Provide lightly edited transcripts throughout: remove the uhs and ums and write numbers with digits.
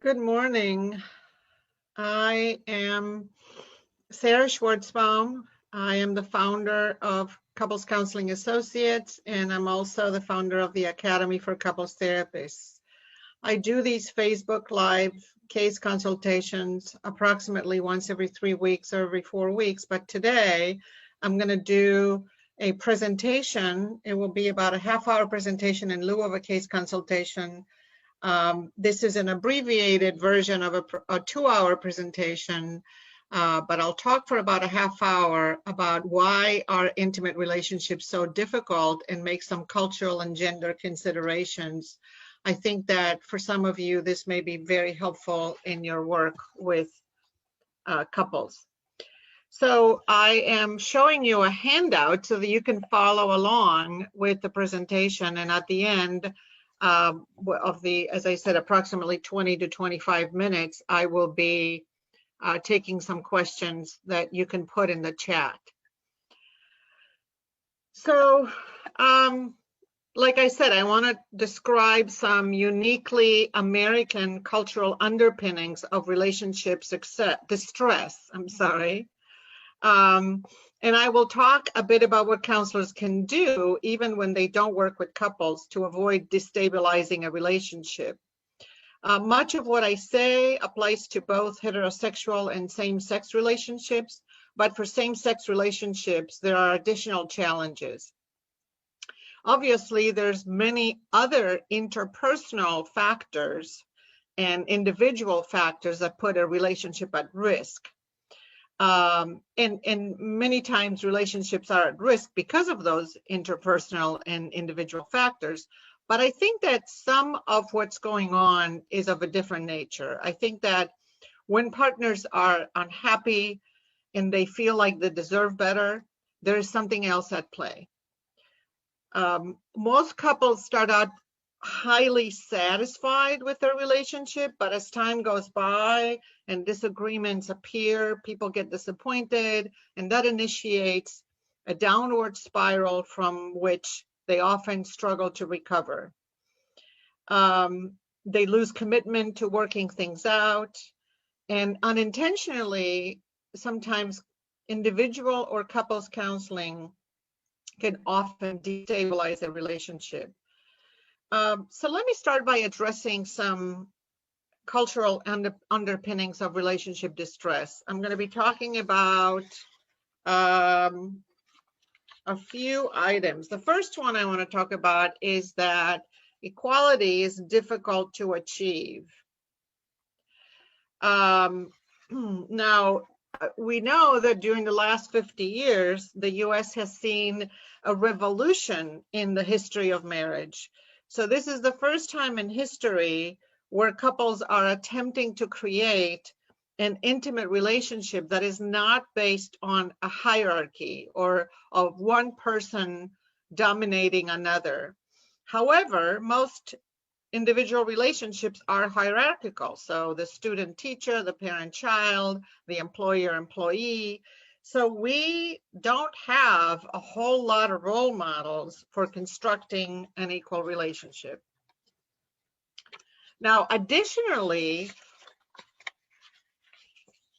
Good morning. I am Sara Schwarzbaum. I am the founder of Couples Counseling Associates, and I'm also the founder of the Academy for Couples Therapists. I do these Facebook Live case consultations approximately once every 3 weeks or every 4 weeks, but today I'm going to do a presentation. It will be about a half-hour presentation in lieu of a case consultation. This is an abbreviated version of a 2-hour presentation, but I'll talk for about a half hour about why are intimate relationships so difficult and make some cultural and gender considerations. I think that for some of you, this may be very helpful in your work with couples. So I am showing you a handout so that you can follow along with the presentation, and at the end, of the, as I said, approximately 20 to 25 minutes, I will be taking some questions that you can put in the chat. So, like I said, I want to describe some uniquely American cultural underpinnings of relationship distress. And I will talk a bit about what counselors can do, even when they don't work with couples, to avoid destabilizing a relationship. Much of what I say applies to both heterosexual and same-sex relationships, but for same-sex relationships, there are additional challenges. Obviously, there's many other interpersonal factors and individual factors that put a relationship at risk. And many times relationships are at risk because of those interpersonal and individual factors. But I think that some of what's going on is of a different nature. I think that when partners are unhappy and they feel like they deserve better, there is something else at play. Most couples start out highly satisfied with their relationship, but as time goes by and disagreements appear, people get disappointed, and that initiates a downward spiral from which they often struggle to recover. They lose commitment to working things out, and unintentionally, sometimes individual or couples counseling can often destabilize a relationship. So let me start by addressing some cultural underpinnings of relationship distress. I'm going to be talking about a few items. The first one I want to talk about is that equality is difficult to achieve. Now, we know that during the last 50 years, the US has seen a revolution in the history of marriage. So this is the first time in history where couples are attempting to create an intimate relationship that is not based on a hierarchy or of one person dominating another. However, most individual relationships are hierarchical. So the student-teacher, the parent-child, the employer-employee. So we don't have a whole lot of role models for constructing an equal relationship. Now, additionally,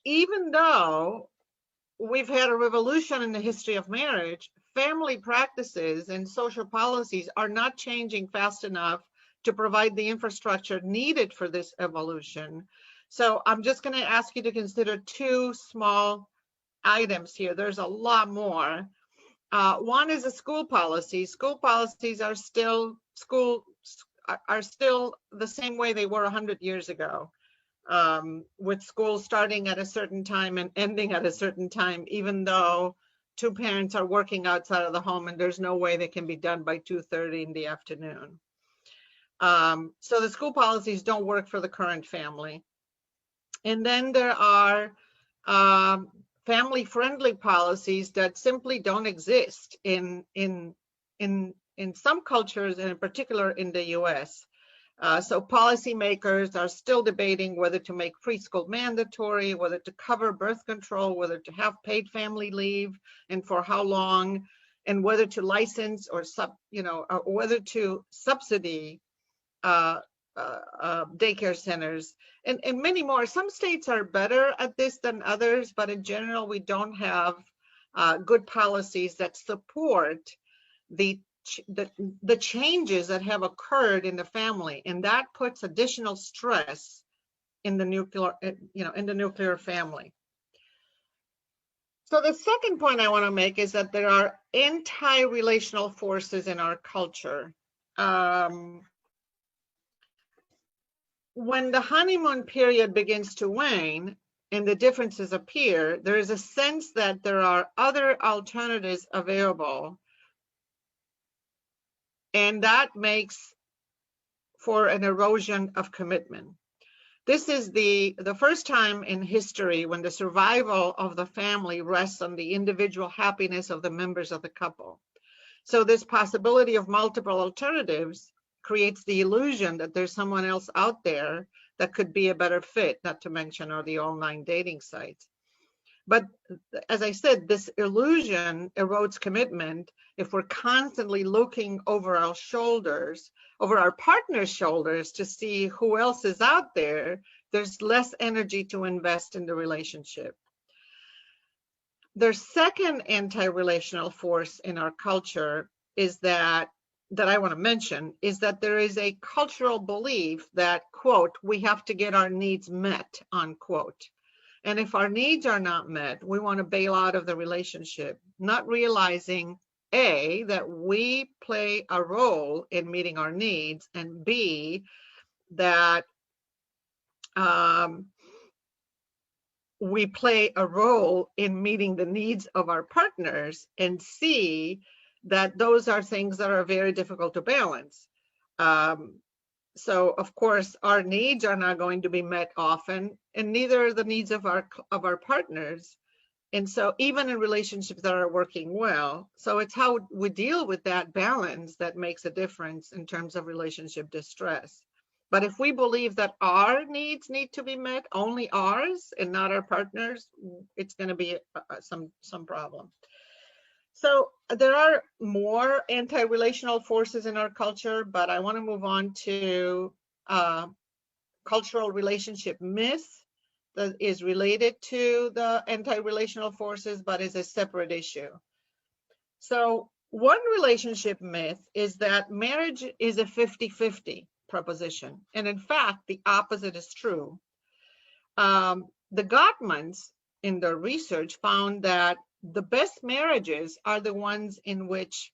even though we've had a revolution in the history of marriage, family practices and social policies are not changing fast enough to provide the infrastructure needed for this evolution. So I'm just going to ask you to consider two small items here. There's a lot more. One is a school policy. School policies are still the same way they were 100 years ago, with school starting at a certain time and ending at a certain time, even though two parents are working outside of the home and there's no way they can be done by 2:30 in the afternoon. So the school policies don't work for the current family. And then there are family-friendly policies that simply don't exist in some cultures, and in particular in the US. So policymakers are still debating whether to make preschool mandatory, whether to cover birth control, whether to have paid family leave, and for how long, and whether to license or whether to subsidy daycare centers, and many more. Some states are better at this than others, but in general, we don't have good policies that support the changes that have occurred in the family, and that puts additional stress in the nuclear family. So the second point I want to make is that there are anti-relational forces in our culture. When the honeymoon period begins to wane and the differences appear, there is a sense that there are other alternatives available, and that makes for an erosion of commitment. This is the first time in history when the survival of the family rests on the individual happiness of the members of the couple. So this possibility of multiple alternatives creates the illusion that there's someone else out there that could be a better fit, not to mention all the online dating sites. But as I said, this illusion erodes commitment if we're constantly looking over our shoulders, over our partner's shoulders to see who else is out there. There's less energy to invest in the relationship. The second anti-relational force in our culture is that I want to mention is that there is a cultural belief that, quote, we have to get our needs met, unquote. And if our needs are not met, we want to bail out of the relationship, not realizing, A, that we play a role in meeting our needs, and B, that we play a role in meeting the needs of our partners, and C, that those are things that are very difficult to balance. So of course, our needs are not going to be met often, and neither are the needs of our partners. And so even in relationships that are working well, so it's how we deal with that balance that makes a difference in terms of relationship distress. But if we believe that our needs need to be met, only ours and not our partners, it's going to be some problem. So there are more anti-relational forces in our culture, but I want to move on to cultural relationship myth that is related to the anti-relational forces, but is a separate issue. So one relationship myth is that marriage is a 50-50 proposition. And in fact, the opposite is true. The Gottmans in their research found that the best marriages are the ones in which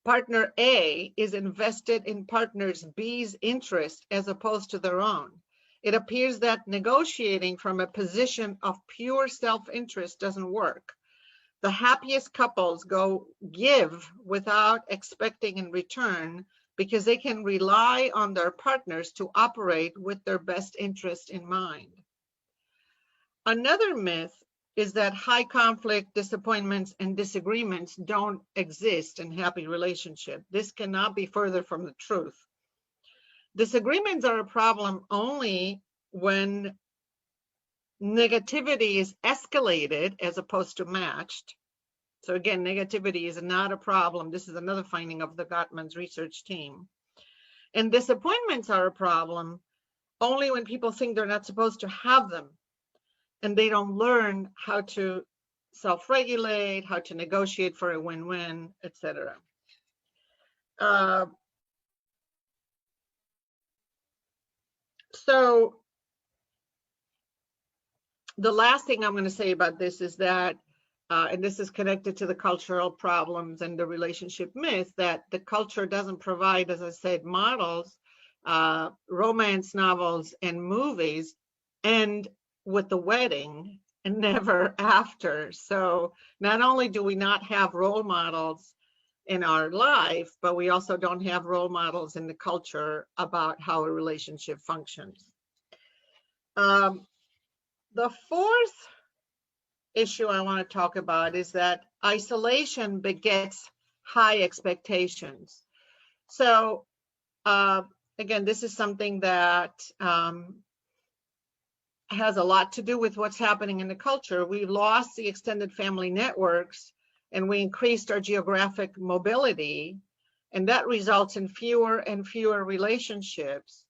partner A is invested in partners B's interest as opposed to their own. It appears that negotiating from a position of pure self-interest doesn't work. The happiest couples give without expecting in return because they can rely on their partners to operate with their best interest in mind. Another myth is that high conflict, disappointments, and disagreements don't exist in happy relationships. This cannot be further from the truth. Disagreements are a problem only when negativity is escalated as opposed to matched. So again, negativity is not a problem. This is another finding of the Gottmans research team. And disappointments are a problem only when people think they're not supposed to have them, and they don't learn how to self-regulate, how to negotiate for a win-win, etc. So the last thing I'm going to say about this is that, and this is connected to the cultural problems and the relationship myth, that the culture doesn't provide, as I said, models, romance novels and movies end with the wedding and never after. So not only do we not have role models in our life, but we also don't have role models in the culture about how a relationship functions. The fourth issue I want to talk about is that isolation begets high expectations. So again, this is something that has a lot to do with what's happening in the culture. We've lost the extended family networks, and we increased our geographic mobility. And that results in fewer and fewer relationships,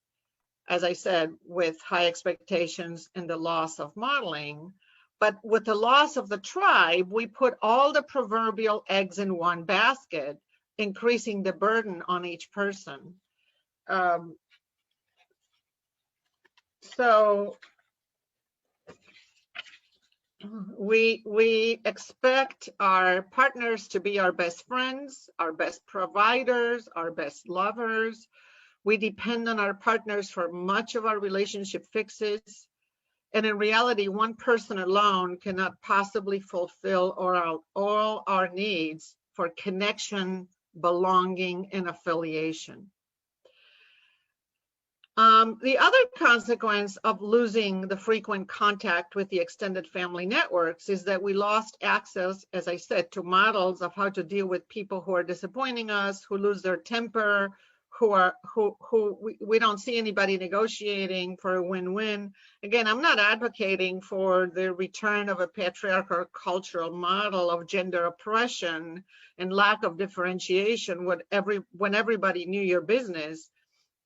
as I said, with high expectations and the loss of modeling. But with the loss of the tribe, we put all the proverbial eggs in one basket, increasing the burden on each person. So we expect our partners to be our best friends, our best providers, our best lovers. We depend on our partners for much of our relationship fixes. And in reality, one person alone cannot possibly fulfill all our needs for connection, belonging, and affiliation. The other consequence of losing the frequent contact with the extended family networks is that we lost access, as I said, to models of how to deal with people who are disappointing us, who lose their temper, we don't see anybody negotiating for a win-win. Again, I'm not advocating for the return of a patriarchal cultural model of gender oppression and lack of differentiation when everybody knew your business.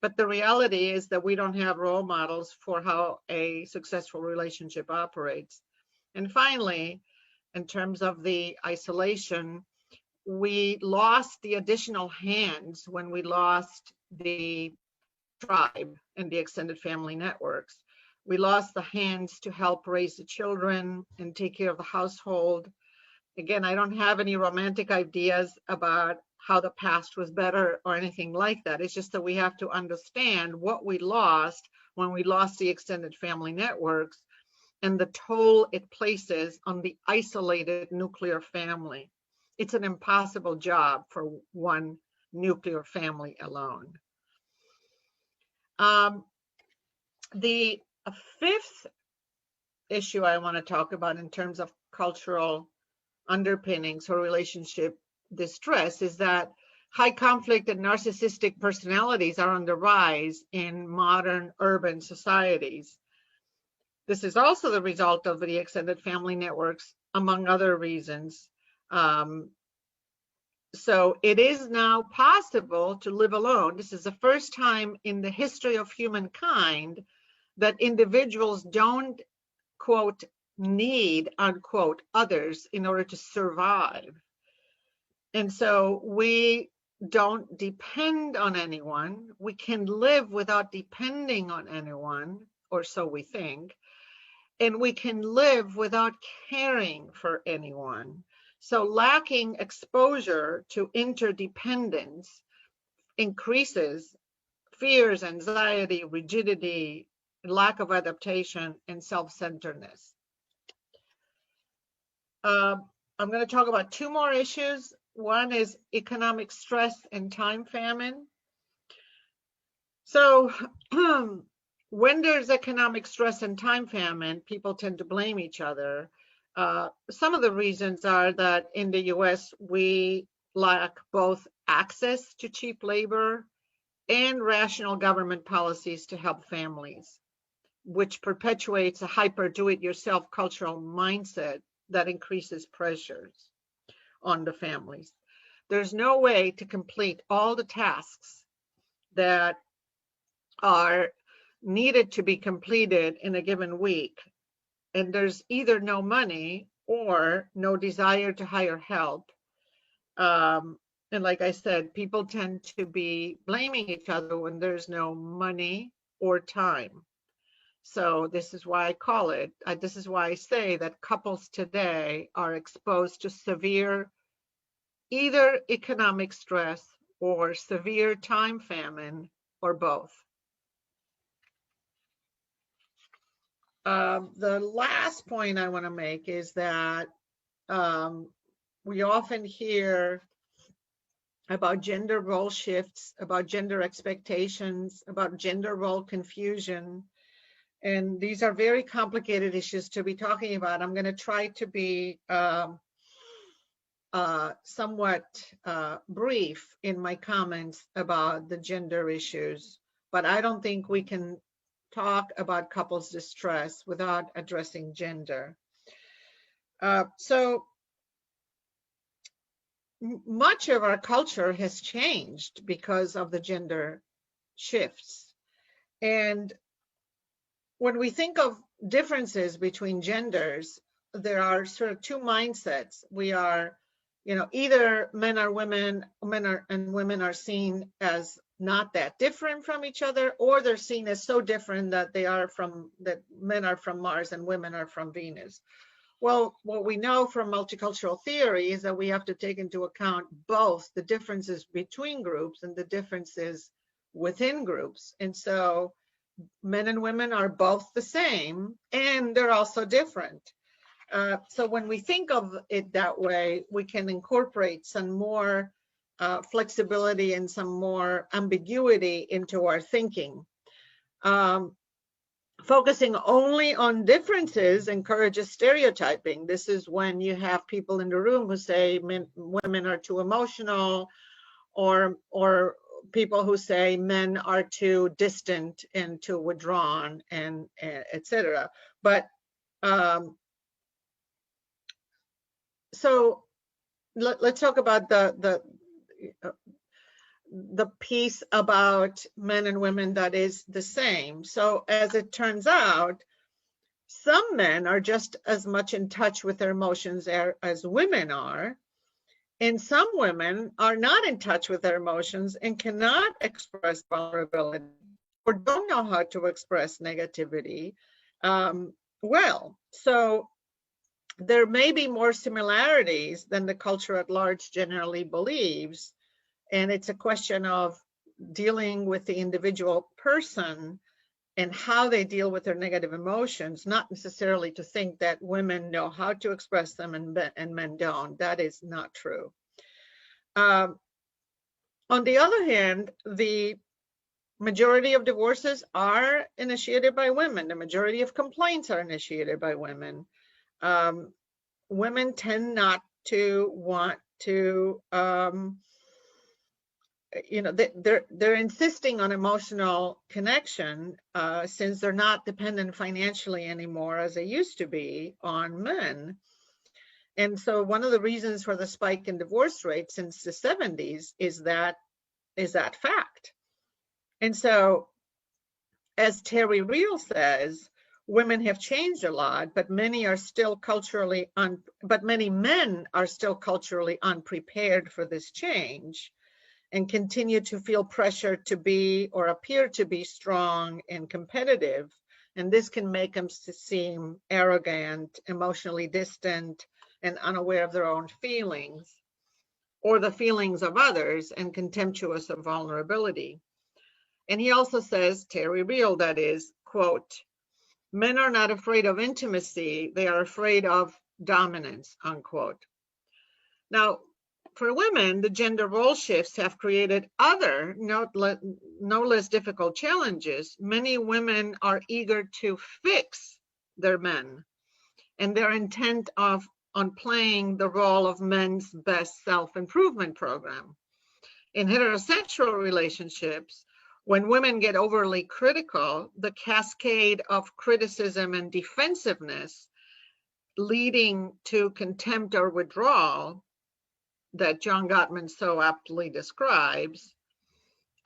But the reality is that we don't have role models for how a successful relationship operates. And finally, in terms of the isolation, we lost the additional hands when we lost the tribe and the extended family networks. We lost the hands to help raise the children and take care of the household. Again, I don't have any romantic ideas about how the past was better or anything like that. It's just that we have to understand what we lost when we lost the extended family networks and the toll it places on the isolated nuclear family. It's an impossible job for one nuclear family alone. The fifth issue I want to talk about in terms of cultural underpinnings for relationship distress is that high conflict and narcissistic personalities are on the rise in modern urban societies. This is also the result of the extended family networks, among other reasons. So it is now possible to live alone. This is the first time in the history of humankind that individuals don't, quote, need, unquote, others in order to survive. And so we don't depend on anyone. We can live without depending on anyone, or so we think. And we can live without caring for anyone. So lacking exposure to interdependence increases fears, anxiety, rigidity, lack of adaptation, and self-centeredness. I'm going to talk about two more issues. One is economic stress and time famine. So when there's economic stress and time famine, people tend to blame each other. Some of the reasons are that in the US, we lack both access to cheap labor and rational government policies to help families, which perpetuates a hyper do-it-yourself cultural mindset that increases pressures on the families. There's no way to complete all the tasks that are needed to be completed in a given week. And there's either no money or no desire to hire help. And like I said, people tend to be blaming each other when there's no money or time. So this is why I call it, this is why I say that couples today are exposed to severe either economic stress or severe time famine or both. The last point I want to make is that we often hear about gender role shifts, about gender expectations, about gender role confusion. And these are very complicated issues to be talking about. I'm going to try to be somewhat brief in my comments about the gender issues, but I don't think we can talk about couples distress without addressing gender. So much of our culture has changed because of the gender shifts. And when we think of differences between genders, there are sort of two mindsets. We are, either men are women, and women are seen as not that different from each other, or they're seen as so different that that men are from Mars and women are from Venus. Well, what we know from multicultural theory is that we have to take into account both the differences between groups and the differences within groups. And so men and women are both the same, and they're also different. So when we think of it that way, we can incorporate some more flexibility and some more ambiguity into our thinking. Focusing only on differences encourages stereotyping. This is when you have people in the room who say women are too emotional, or people who say men are too distant and too withdrawn, and etc. But so let's talk about the piece about men and women that is the same. So as it turns out, some men are just as much in touch with their emotions as women are, and some women are not in touch with their emotions and cannot express vulnerability, or don't know how to express negativity well. So there may be more similarities than the culture at large generally believes. And it's a question of dealing with the individual person and how they deal with their negative emotions, not necessarily to think that women know how to express them and men don't. That is not true. On the other hand, the majority of divorces are initiated by women. The majority of complaints are initiated by women. Women tend not to want to, they're insisting on emotional connection since they're not dependent financially anymore, as they used to be, on men. And so one of the reasons for the spike in divorce rates since the 70s is that fact. And so, as Terry Real says, women have changed a lot, but many men are still culturally unprepared for this change, and continue to feel pressure to be or appear to be strong and competitive. And this can make them seem arrogant, emotionally distant, and unaware of their own feelings or the feelings of others, and contemptuous of vulnerability. And he also says, Terry Real, that is, quote, "Men are not afraid of intimacy, they are afraid of dominance," unquote. Now, for women, the gender role shifts have created other, no less difficult challenges. Many women are eager to fix their men, and they're intent on playing the role of men's best self-improvement program. In heterosexual relationships, when women get overly critical, the cascade of criticism and defensiveness leading to contempt or withdrawal that John Gottman so aptly describes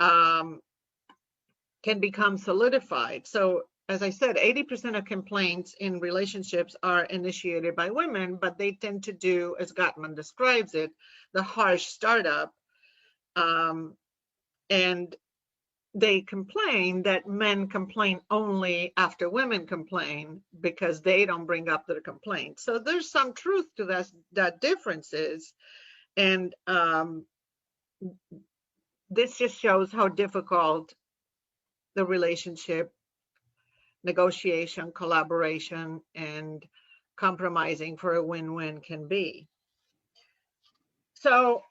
can become solidified. So, as I said, 80% of complaints in relationships are initiated by women, but they tend to do, as Gottman describes it, the harsh startup. And they complain that men complain only after women complain because they don't bring up their complaints. So there's some truth to that differences. And this just shows how difficult the relationship, negotiation, collaboration, and compromising for a win-win can be. So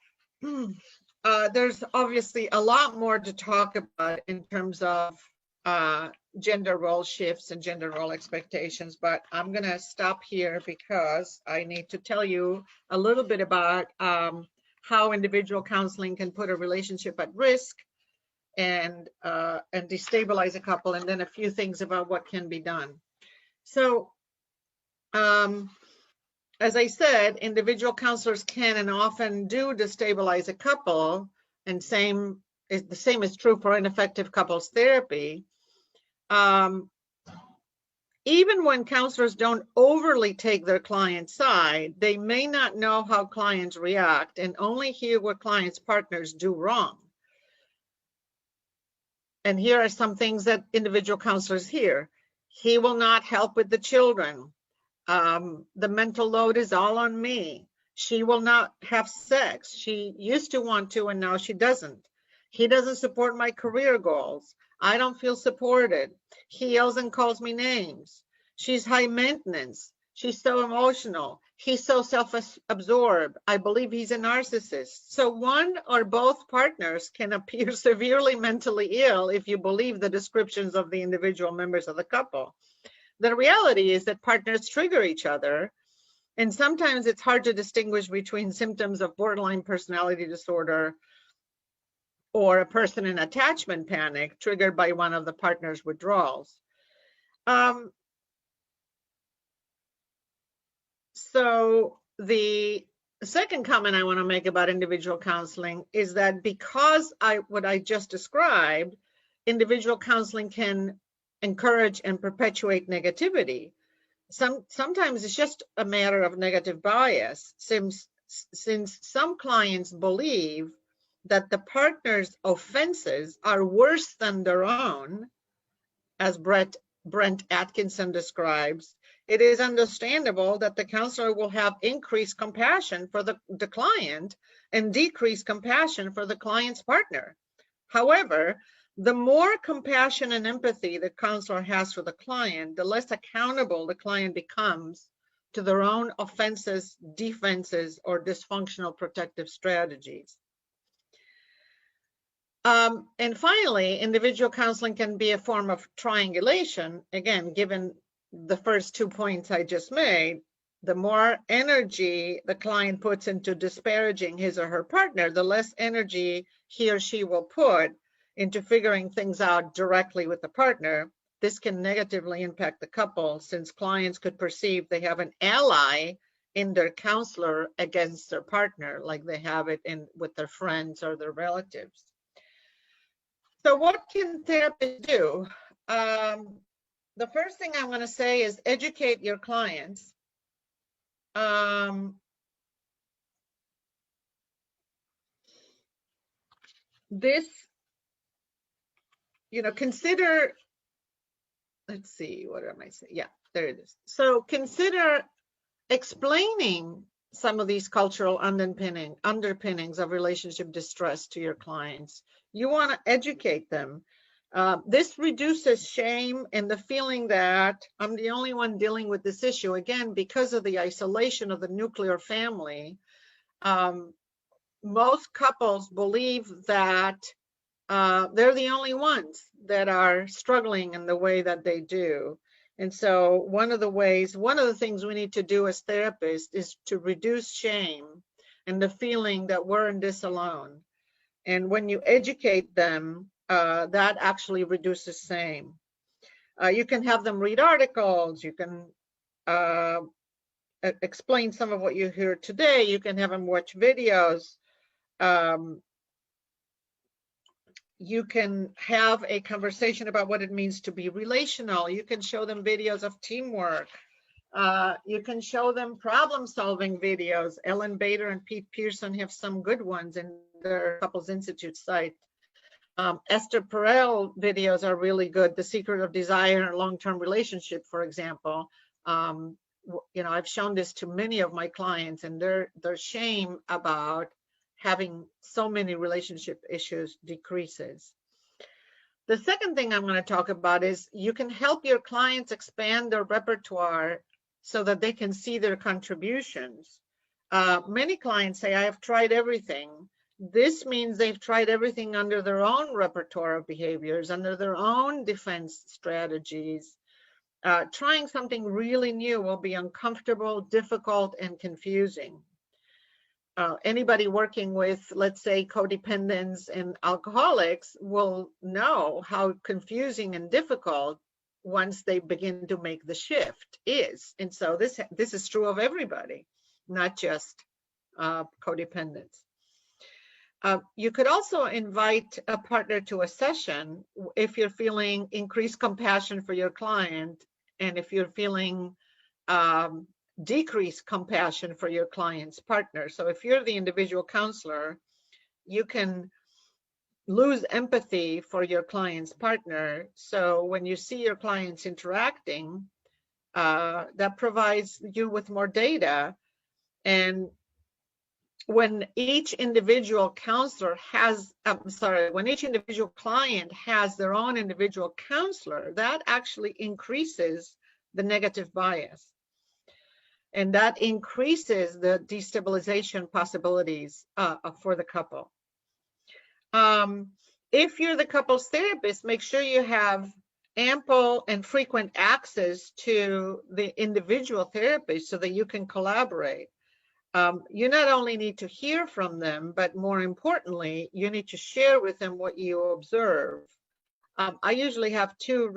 there's obviously a lot more to talk about in terms of gender role shifts and gender role expectations, but I'm going to stop here because I need to tell you a little bit about how individual counseling can put a relationship at risk and destabilize a couple, and then a few things about what can be done. So as I said, individual counselors can and often do destabilize a couple, and the same is true for ineffective couples therapy. Even when counselors don't overly take their client's side, they may not know how clients react and only hear what clients' partners do wrong. And here are some things that individual counselors hear. He will not help with the children. The mental load is all on me. She will not have sex. She used to want to and now she doesn't. He doesn't support my career goals. I don't feel supported. He yells and calls me names. She's high maintenance. She's so emotional. He's so self-absorbed. I believe he's a narcissist. So one or both partners can appear severely mentally ill if you believe the descriptions of the individual members of the couple. The reality is that partners trigger each other, and sometimes it's hard to distinguish between symptoms of borderline personality disorder or a person in attachment panic triggered by one of the partner's withdrawals. So the second comment I want to make about individual counseling is that because what I just described, individual counseling can encourage and perpetuate negativity. Sometimes it's just a matter of negative bias, since some clients believe that the partner's offenses are worse than their own, as Brent Atkinson describes. It is understandable that the counselor will have increased compassion for the client and decreased compassion for the client's partner. However, the more compassion and empathy the counselor has for the client, the less accountable the client becomes to their own offenses, defenses, or dysfunctional protective strategies. And finally, individual counseling can be a form of triangulation. Again, given the first 2 points I just made, the more energy the client puts into disparaging his or her partner, the less energy he or she will put into figuring things out directly with the partner. This can negatively impact the couple, since clients could perceive they have an ally in their counselor against their partner, like they have it with their friends or their relatives. So what can therapists do? The first thing I'm going to say is educate your clients. Consider, let's see, what am I saying? Yeah, there it is. So consider explaining some of these cultural underpinnings of relationship distress to your clients. You want to educate them. This reduces shame and the feeling that I'm the only one dealing with this issue. Again, because of the isolation of the nuclear family, most couples believe that they're the only ones that are struggling in the way that they do. And so one of the things we need to do as therapists is to reduce shame and the feeling that we're in this alone. And when you educate them, that actually reduces shame. You can have them read articles. You can explain some of what you hear today. You can have them watch videos. You can have a conversation about what it means to be relational. You can show them videos of teamwork. You can show them problem-solving videos. Ellen Bader and Pete Pearson have some good ones in their Couples Institute site. Esther Perel videos are really good. The Secret of Desire and Long-Term Relationship, for example. I've shown this to many of my clients, and their shame about having so many relationship issues decreases. The second thing I'm going to talk about is you can help your clients expand their repertoire so that they can see their contributions. Many clients say, I have tried everything. This means they've tried everything under their own repertoire of behaviors, under their own defense strategies. Trying something really new will be uncomfortable, difficult, and confusing. Anybody working with, let's say, codependents and alcoholics will know how confusing and difficult once they begin to make the shift is. And so this is true of everybody. not just codependence. You could also invite a partner to a session if you're feeling increased compassion for your client, and if you're feeling decreased compassion for your client's partner. So if you're the individual counselor, you can lose empathy for your client's partner. So when you see your clients interacting, that provides you with more data. And when each individual counselor has, when each individual client has their own individual counselor, that actually increases the negative bias. And that increases the destabilization possibilities for the couple. If you're the couple's therapist, make sure you have ample and frequent access to the individual therapist so that you can collaborate. You not only need to hear from them, but more importantly, you need to share with them what you observe. I usually have two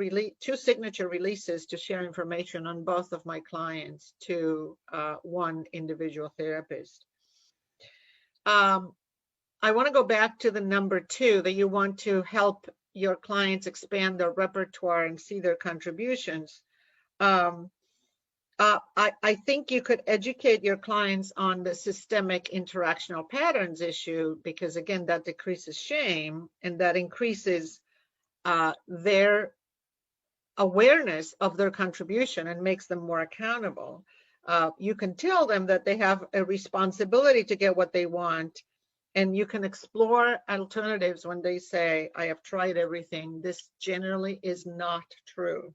signature releases to share information on both of my clients to one individual therapist. I want to go back to the number 2, that you want to help your clients expand their repertoire and see their contributions. I think you could educate your clients on the systemic interactional patterns issue, because again, that decreases shame and that increases their awareness of their contribution and makes them more accountable. You can tell them that they have a responsibility to get what they want, and you can explore alternatives when they say, I have tried everything. This generally is not true.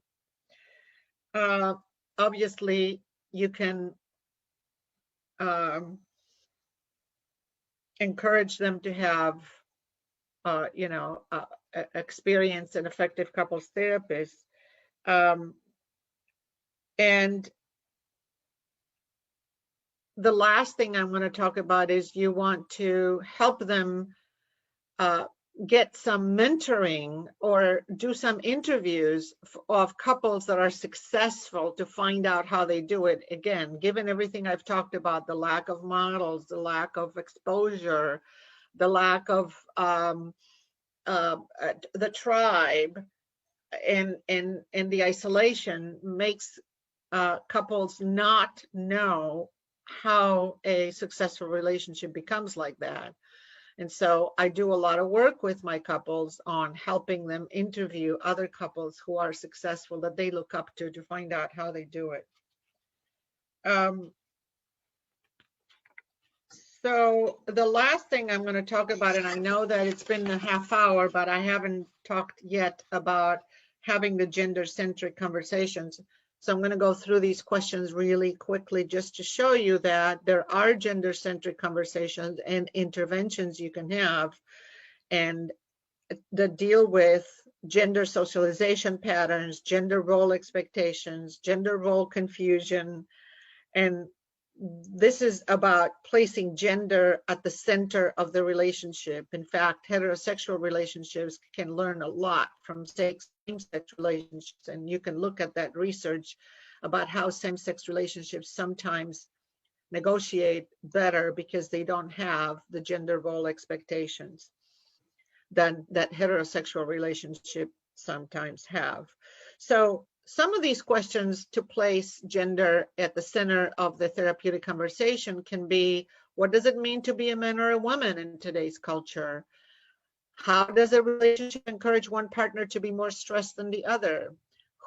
Obviously, you can encourage them to have, experienced and effective couples therapists. And the last thing I'm going to talk about is you want to help them get some mentoring or do some interviews of couples that are successful to find out how they do it. Again, given everything I've talked about, the lack of models, the lack of exposure, the lack of the tribe, and the isolation makes couples not know how a successful relationship becomes like that. And so I do a lot of work with my couples on helping them interview other couples who are successful that they look up to find out how they do it. So the last thing I'm going to talk about, and I know that it's been a half hour, but I haven't talked yet about having the gender-centric conversations. So I'm going to go through these questions really quickly just to show you that there are gender-centric conversations and interventions you can have, and that deal with gender socialization patterns, gender role expectations, gender role confusion. And this is about placing gender at the center of the relationship. In fact, heterosexual relationships can learn a lot from same-sex relationships, and you can look at that research about how same-sex relationships sometimes negotiate better because they don't have the gender role expectations than that heterosexual relationship sometimes have. So some of these questions to place gender at the center of the therapeutic conversation can be, what does it mean to be a man or a woman in today's culture? How does a relationship encourage one partner to be more stressed than the other?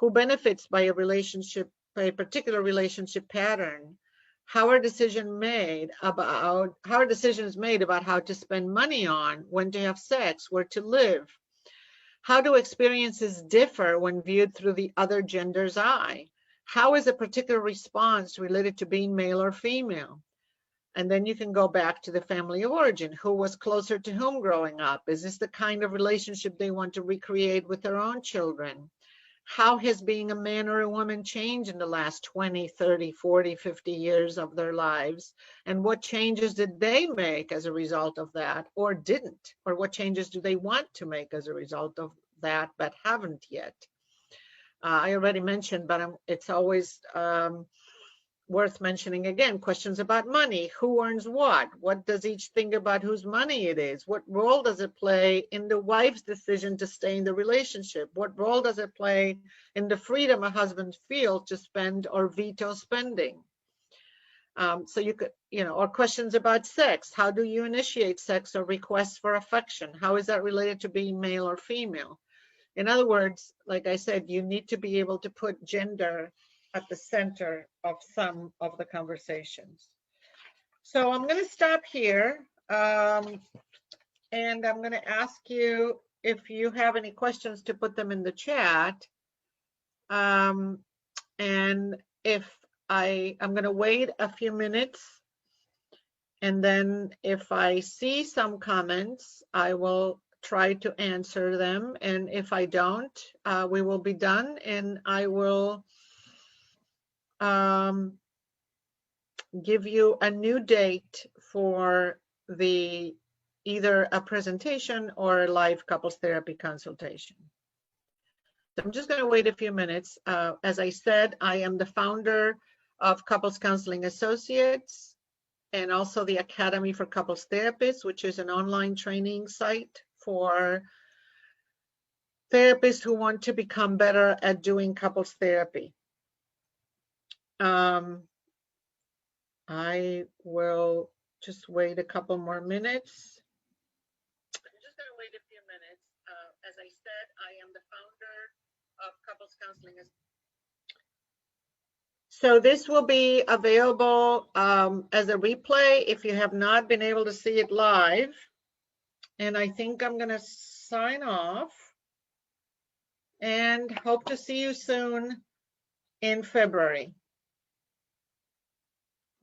Who benefits by a relationship, by a particular relationship pattern? How are decisions made about how to spend money on, when to have sex, where to live? How do experiences differ when viewed through the other gender's eye? How is a particular response related to being male or female? And then you can go back to the family of origin. Who was closer to whom growing up? Is this the kind of relationship they want to recreate with their own children? How has being a man or a woman changed in the last 20, 30, 40, 50 years of their lives? And what changes did they make as a result of that, or didn't? Or what changes do they want to make as a result of that, but haven't yet? I already mentioned, but it's always worth mentioning again, questions about money. Who earns what? What does each think about whose money it is? What role does it play in the wife's decision to stay in the relationship? What role does it play in the freedom a husband feels to spend or veto spending? So you could, or questions about sex. How do you initiate sex or requests for affection? How is that related to being male or female? In other words, like I said, you need to be able to put gender at the center of some of the conversations. So I'm going to stop here, and I'm going to ask you if you have any questions to put them in the chat. And if I'm going to wait a few minutes, and then if I see some comments, I will try to answer them. And if I don't, we will be done, and I will give you a new date for either a presentation or a live couples therapy consultation. So I'm just going to wait a few minutes. As I said, I am the founder of Couples Counseling Associates and also the Academy for Couples Therapists, which is an online training site for therapists who want to become better at doing couples therapy. I will just wait a couple more minutes. I'm just going to wait a few minutes. As I said, I am the founder of Couples Counseling. So this will be available as a replay if you have not been able to see it live. And I think I'm going to sign off and hope to see you soon in February.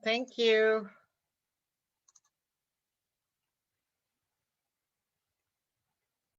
Thank you.